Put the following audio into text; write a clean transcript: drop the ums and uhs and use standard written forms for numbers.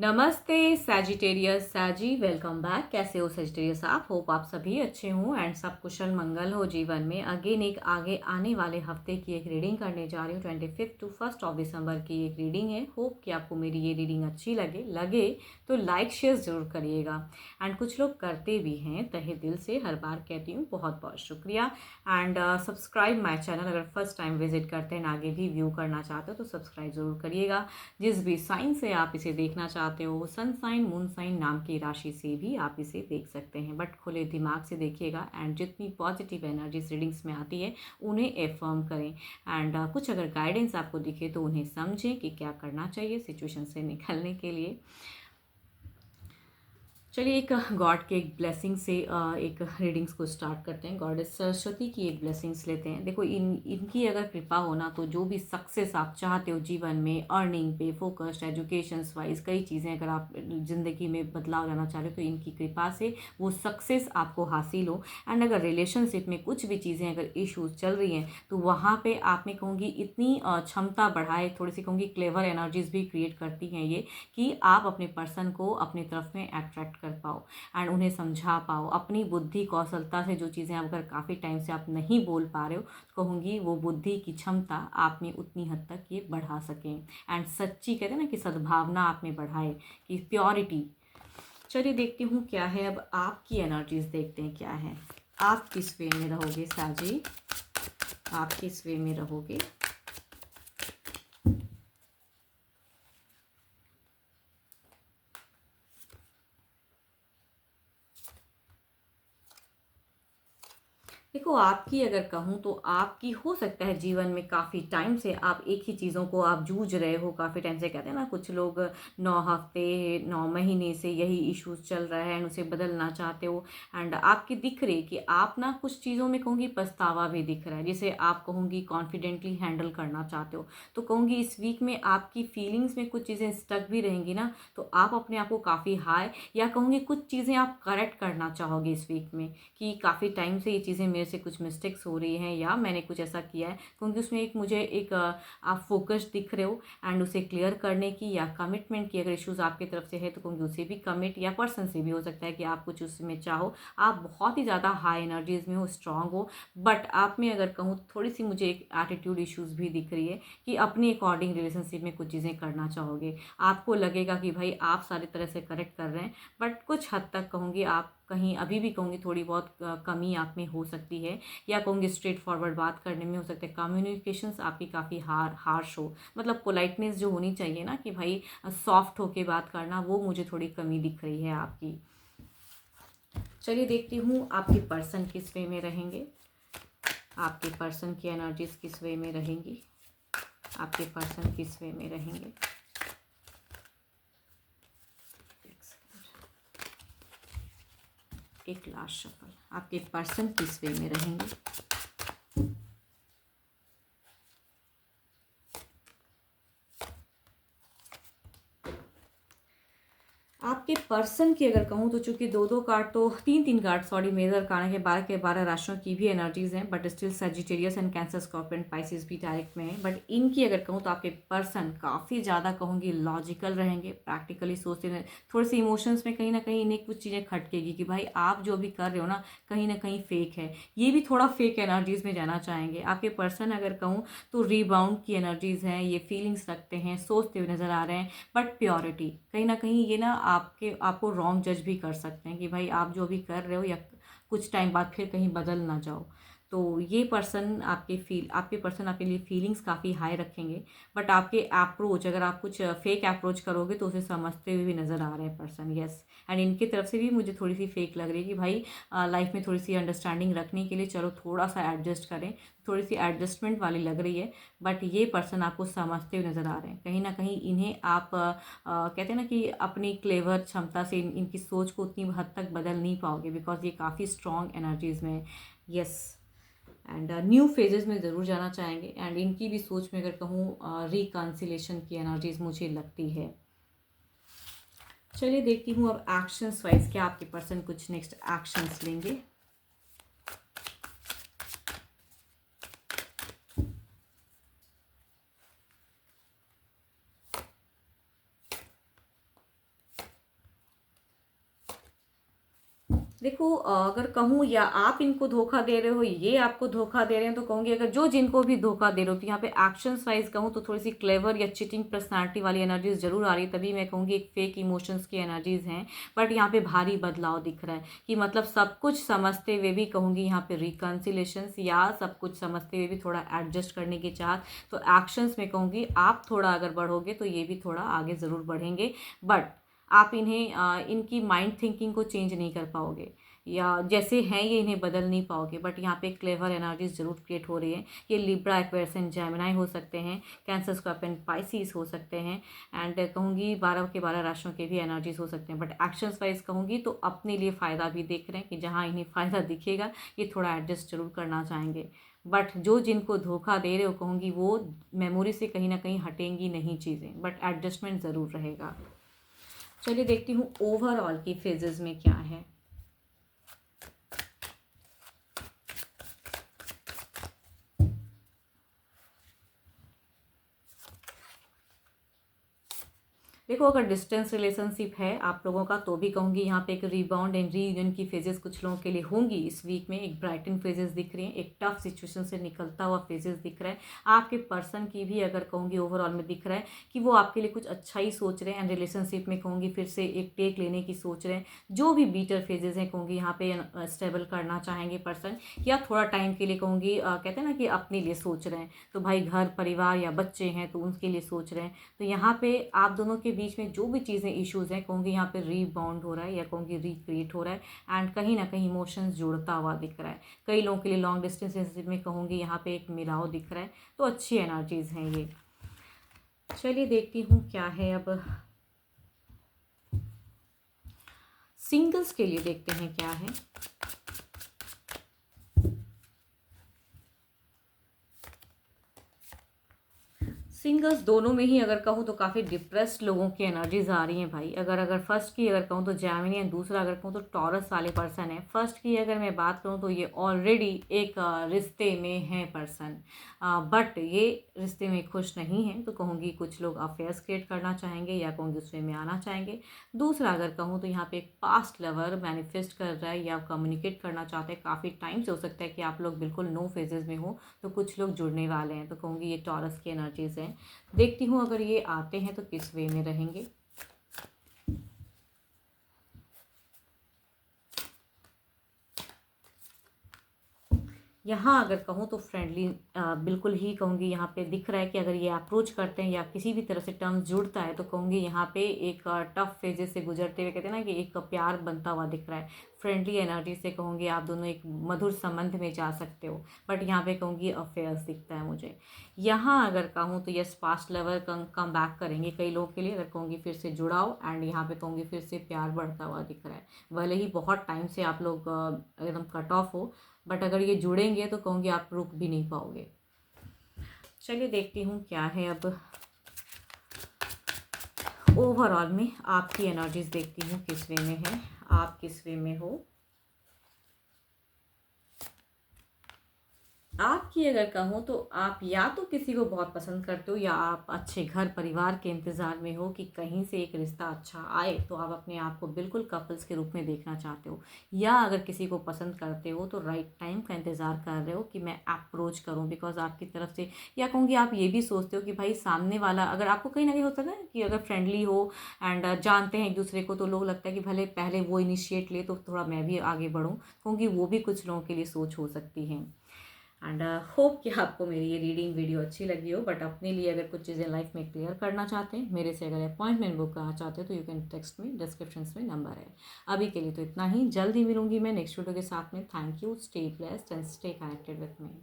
नमस्ते सैजिटेरियस साजी, welcome back. कैसे हो सैजिटेरियस आप? होप आप सभी अच्छे हों एंड सब कुशल मंगल हो जीवन में। अगेन एक आगे आने वाले हफ्ते की एक रीडिंग करने जा रही हूँ। 25 टू 1 दिसंबर की एक रीडिंग है। होप कि आपको मेरी ये रीडिंग अच्छी लगे तो लाइक शेयर ज़रूर करिएगा। एंड कुछ लोग करते भी हैं, तहे दिल से हर बार कहती हूँ बहुत बहुत शुक्रिया। एंड सब्सक्राइब माई चैनल, अगर फर्स्ट टाइम विजिट करते हैं आगे भी व्यू करना चाहते हो तो सब्सक्राइब ज़रूर करिएगा। जिस भी साइन से आप इसे देखना चाहते हो, सन साइन, मून साइन नाम की राशि से भी आप इसे देख सकते हैं, बट खुले दिमाग से देखिएगा। एंड जितनी पॉजिटिव एनर्जीज रीडिंग्स में आती है उन्हें एफर्म करें। एंड कुछ अगर गाइडेंस आपको दिखे तो उन्हें समझें कि क्या करना चाहिए सिचुएशन से निकलने के लिए। चलिए एक गॉड के एक ब्लेसिंग से एक रीडिंग्स को स्टार्ट करते हैं। गॉडेस सरस्वती की एक ब्लेसिंग्स लेते हैं। देखो इनकी अगर कृपा होना तो जो भी सक्सेस आप चाहते हो जीवन में, अर्निंग पे फोकस्ड, एजुकेशन वाइज कई चीज़ें अगर आप ज़िंदगी में बदलाव लाना चाह रहे हो तो इनकी कृपा से वो सक्सेस आपको हासिल हो। एंड अगर रिलेशनशिप में कुछ भी चीज़ें अगर इश्यूज चल रही हैं तो वहाँ पे आप में कहूँगी इतनी क्षमता बढ़ाए, थोड़ी सी कहूँगी क्लेवर एनर्जीज भी क्रिएट करती हैं ये, कि आप अपने पर्सन को अपनी तरफ में अट्रैक्ट कर पाओ एंड उन्हें समझा पाओ। अपनी बुद्धि कौशलता से जो चीज़ें अगर काफ़ी टाइम से आप नहीं बोल पा रहे हो तो कहूँगी वो बुद्धि की क्षमता आप में उतनी हद तक ये बढ़ा सकें। एंड सच्ची कहते हैं ना कि सद्भावना आप में बढ़ाए, कि प्योरिटी। चलिए देखती हूँ क्या है। अब आपकी एनर्जीज देखते हैं क्या है। आप किस वे में रहोगे साजी? आप किस वे में रहोगे? देखो आपकी अगर कहूँ तो आपकी हो सकता है जीवन में काफ़ी टाइम से आप एक ही चीज़ों को आप जूझ रहे हो। काफ़ी टाइम से कहते हैं ना कुछ लोग 9 हफ्ते 9 महीने से यही इश्यूज चल रहा है एंड उसे बदलना चाहते हो। एंड आपकी दिख रही कि आप ना कुछ चीज़ों में कहूँगी पछतावा भी दिख रहा है, जिसे आप कहूँगी कॉन्फिडेंटली हैंडल करना चाहते हो। तो कहूँगी इस वीक में आपकी फीलिंग्स में कुछ चीज़ें स्टक भी रहेंगी ना, तो आप अपने आप को काफ़ी हाई, या कहूँगी कुछ चीज़ें आप करेक्ट करना चाहोगे इस वीक में, कि काफ़ी टाइम से ये चीज़ें मेरे से कुछ मिस्टेक्स हो रही हैं या मैंने कुछ ऐसा किया है। क्योंकि उसमें एक मुझे एक आप फोकस दिख रहे हो एंड उसे क्लियर करने की या कमिटमेंट की अगर इश्यूज आपकी तरफ से है तो कहूँगी उसे भी कमिट, या पर्सन से भी हो सकता है कि आप कुछ उसमें चाहो। आप बहुत ही ज़्यादा हाई एनर्जीज में हो, स्ट्रांग हो, बट आप में अगर कहूँ थोड़ी सी मुझे एक एटीट्यूड इश्यूज भी दिख रही है कि अपने अकॉर्डिंग रिलेशनशिप में कुछ चीज़ें करना चाहोगे। आपको लगेगा कि भाई आप सारी तरह से करेक्ट कर रहे हैं, बट कुछ हद तक कहूँगी आप कहीं अभी भी कहूँगी थोड़ी बहुत कमी आप में हो सकती है, या कहूँगी स्ट्रेट फॉरवर्ड बात करने में हो सकता है कम्युनिकेशंस आपकी काफ़ी हार्श हो। मतलब पोलाइटनेस जो होनी चाहिए ना कि भाई सॉफ्ट होके बात करना, वो मुझे थोड़ी कमी दिख रही है आपकी। चलिए देखती हूँ आपके पर्सन किस वे में रहेंगे। आपके पर्सन की एनर्जीज किस वे में रहेंगी? आपके पर्सन किस वे में रहेंगे? एक लास्ट शफल। आपके पर्सन किस वे में रहेंगे? आपके पर्सन की अगर कहूँ तो चूंकि दो दो कार्ड तो तीन तीन कार्ड सॉरी मेजर कार्ड के 12 राशियों की भी एनर्जीज हैं, but still Sagittarius and cancer scorpion Pisces भी डायरेक्ट में है। बट इनकी अगर कहूँ तो आपके पर्सन काफ़ी ज़्यादा कहूँगी लॉजिकल रहेंगे, प्रैक्टिकली सोचते रहे। थोड़े से इमोशंस में कहीं ना कहीं इन्हें कुछ चीज़ें खटकेगी कि भाई आप जो भी कर रहे हो ना कहीं फेक है। ये भी थोड़ा फेक एनर्जीज में जाना चाहेंगे। आपके पर्सन अगर कहूँ तो रीबाउंड की एनर्जीज हैं, ये फीलिंग्स रखते हैं, सोचते हुए नजर आ रहे हैं, बट प्योरिटी कहीं ना कहीं ये ना आपको रॉन्ग जज भी कर सकते हैं कि भाई आप जो भी कर रहे हो या कुछ टाइम बाद फिर कहीं बदल ना जाओ। तो ये पर्सन आपके पर्सन आपके लिए फीलिंग्स काफ़ी हाई रखेंगे, बट आपके अप्रोच अगर आप कुछ फेक अप्रोच करोगे तो उसे समझते हुए भी नज़र आ रहे हैं पर्सन। यस, एंड इनकी तरफ से भी मुझे थोड़ी सी फेक लग रही है कि भाई लाइफ में थोड़ी सी अंडरस्टैंडिंग रखने के लिए चलो थोड़ा सा एडजस्ट करें, थोड़ी सी एडजस्टमेंट वाली लग रही है। बट ये पर्सन आपको समझते हुए नज़र आ रहे हैं। कहीं ना कहीं इन्हें आप कहते हैं ना कि अपनी क्लेवर क्षमता से इनकी सोच को उतनी हद तक बदल नहीं पाओगे, बिकॉज ये काफ़ी स्ट्रॉन्ग एनर्जीज में। यस, एंड न्यू फेजेस में ज़रूर जाना चाहेंगे। एंड इनकी भी सोच में अगर कहूँ रिकन्सिलेशन की एनर्जीज मुझे लगती है। चलिए देखती हूँ अब एक्शंस वाइज क्या आपके पर्सन कुछ नेक्स्ट एक्शंस लेंगे। देखो अगर कहूँ या आप इनको धोखा दे रहे हो, ये आपको धोखा दे रहे हैं, तो कहूँगी अगर जो जिनको भी धोखा दे रहे हो, तो यहाँ पे एक्शंस वाइज कहूँ तो थोड़ी सी क्लेवर या चिटिंग पर्सनालिटी वाली एनर्जीज जरूर आ रही है, तभी मैं कहूँगी एक फेक इमोशंस की एनर्जीज हैं। बट यहाँ पे भारी बदलाव दिख रहा है कि मतलब सब कुछ समझते हुए भी कहूँगी यहाँ पे रिकन्सिलेशंस, या सब कुछ समझते हुए भी थोड़ा एडजस्ट करने की चाहत, तो एक्शंस में कहूँगी आप थोड़ा अगर बढ़ोगे तो ये भी थोड़ा आगे ज़रूर बढ़ेंगे। बट आप इन्हें इनकी माइंड थिंकिंग को चेंज नहीं कर पाओगे, या जैसे हैं ये इन्हें बदल नहीं पाओगे। बट यहाँ पे क्लेवर एनर्जीज जरूर क्रिएट हो रही है। ये लिब्रा, एक्वेरियस एंड जेमिनाई हो सकते हैं, कैंसर, स्कॉर्पियन, पाइसिस हो सकते हैं, एंड कहूँगी 12 के 12 राशियों के भी एनर्जीज हो सकते हैं। बट एक्शंस वाइज कहूँगी तो अपने लिए फ़ायदा भी देख रहे हैं कि जहाँ इन्हें फ़ायदा दिखेगा ये थोड़ा एडजस्ट जरूर करना चाहेंगे। बट जो जिनको धोखा दे रहे हो कहूँगी वो मेमोरी से कहीं ना कहीं हटेंगी नहीं चीज़ें, बट एडजस्टमेंट ज़रूर रहेगा। चलिए देखती हूँ ओवरऑल की फेजेस में क्या है। देखो अगर डिस्टेंस रिलेशनशिप है आप लोगों का, तो भी कहूँगी यहाँ पे एक रीबाउंड एंड रीयूनियन की फेजेस कुछ लोगों के लिए होंगी इस वीक में। एक ब्राइटन फेजेस दिख रही हैं, एक टफ सिचुएशन से निकलता हुआ फेजेस दिख रहा है। आपके पर्सन की भी अगर कहूँगी ओवरऑल में दिख रहा है कि वो आपके लिए कुछ अच्छा ही सोच रहे हैं, एंड रिलेशनशिप में कहूँगी फिर से एक टेक लेने की सोच रहे हैं। जो भी बीटर फेजेस हैं कहूँगी यहाँ पे स्टेबल करना चाहेंगे पर्सन, या थोड़ा टाइम के लिए कहूँगी कहते हैं ना कि अपने लिए सोच रहे हैं, तो भाई घर परिवार या बच्चे हैं तो उनके लिए सोच रहे हैं। तो यहाँ पे आप दोनों के बीच में जो भी चीज़ें इश्यूज़ हैं कहूँगी यहाँ पे रीबाउंड हो रहा है, या कहूँगी रिक्रिएट हो रहा है, एंड कहीं ना कहीं इमोशंस जुड़ता हुआ दिख रहा है। कई लोगों के लिए लॉन्ग डिस्टेंस रिलेशनशिप में कहूँगी यहाँ पे एक मिलाव दिख रहा है, तो अच्छी एनर्जीज़ हैं ये। चलिए देखती हूँ क्या है अब सिंगल्स के लिए, देखते हैं क्या है। सिंगल्स दोनों में ही अगर कहूँ तो काफ़ी डिप्रेस्ड लोगों की एनर्जीज आ रही हैं भाई। अगर फर्स्ट की अगर कहूँ तो जैमिनी, एंड दूसरा अगर कहूँ तो टॉरस वाले पर्सन है। फर्स्ट की अगर मैं बात करूँ तो ये ऑलरेडी एक रिश्ते में है पर्सन, बट ये रिश्ते में खुश नहीं है, तो कहूँगी कुछ लोग अफेयर्स क्रिएट करना चाहेंगे या कहूँगी उसमें में आना चाहेंगे। दूसरा अगर कहूँ तो यहाँ पे एक पास्ट लवर मैनिफेस्ट कर रहा है या कम्युनिकेट करना चाहते हैं, काफ़ी टाइम से हो सकता है कि आप लोग बिल्कुल नो फेजेस में हो, तो कुछ लोग जुड़ने वाले हैं, तो कहूँगी ये टॉरस की एनर्जीज हैं। देखती हूँ अगर ये आते हैं तो किस वे में रहेंगे। यहाँ अगर कहूँ तो फ्रेंडली बिल्कुल ही कहूँगी यहाँ पे दिख रहा है कि अगर ये अप्रोच करते हैं या किसी भी तरह से टर्म्स जुड़ता है, तो कहूँगी यहाँ पे एक टफ फेजेस से गुजरते हुए कहते हैं ना कि एक प्यार बनता हुआ दिख रहा है। फ्रेंडली एनर्जी से कहूँगी आप दोनों एक मधुर संबंध में जा सकते हो, बट यहाँ पे कहूँगी अफेयर्स दिखता है मुझे। यहाँ अगर कहूँ तो yes past lover come back करेंगे कई लोगों के लिए, अगर कहूँगी फिर से जुड़ाओ, एंड यहाँ पे कहूँगी फिर से प्यार बढ़ता हुआ दिख रहा है। भले ही बहुत टाइम से आप लोग एकदम कट ऑफ हो, बट अगर ये जुड़ेंगे तो कहूँगी आप रुक भी नहीं पाओगे। चलिए देखती हूँ क्या है अब ओवरऑल में आपकी एनर्जीज, देखती हूँ किस वे में है, आप किस वे में हो। आपकी अगर कहूँ तो आप या तो किसी को बहुत पसंद करते हो, या आप अच्छे घर परिवार के इंतज़ार में हो कि कहीं से एक रिश्ता अच्छा आए, तो आप अपने आप को बिल्कुल कपल्स के रूप में देखना चाहते हो। या अगर किसी को पसंद करते हो तो राइट टाइम का इंतज़ार कर रहे हो कि मैं अप्रोच करूँ, बिकॉज आपकी तरफ से, या कहूँगी आप ये भी सोचते हो कि भाई सामने वाला अगर आपको कहीं ना कहीं होता है ना कि अगर फ्रेंडली हो एंड जानते हैं एक दूसरे को, तो लोग लगता है कि भले पहले वो इनिशिएट ले तो थोड़ा मैं भी आगे बढ़ूँ, क्योंकि वो भी कुछ लोगों के लिए सोच हो सकती है। एंड होप कि आपको मेरी ये रीडिंग वीडियो अच्छी लगी हो, बट अपने लिए अगर कुछ चीज़ें लाइफ में क्लियर करना चाहते हैं, मेरे से अगर अपॉइंटमेंट बुक करना चाहते हो, तो you can text me, description में नंबर है। अभी के लिए तो इतना ही, जल्दी मिलूंगी मैं नेक्स्ट वीडियो के साथ में। Thank you, stay blessed and stay connected with me.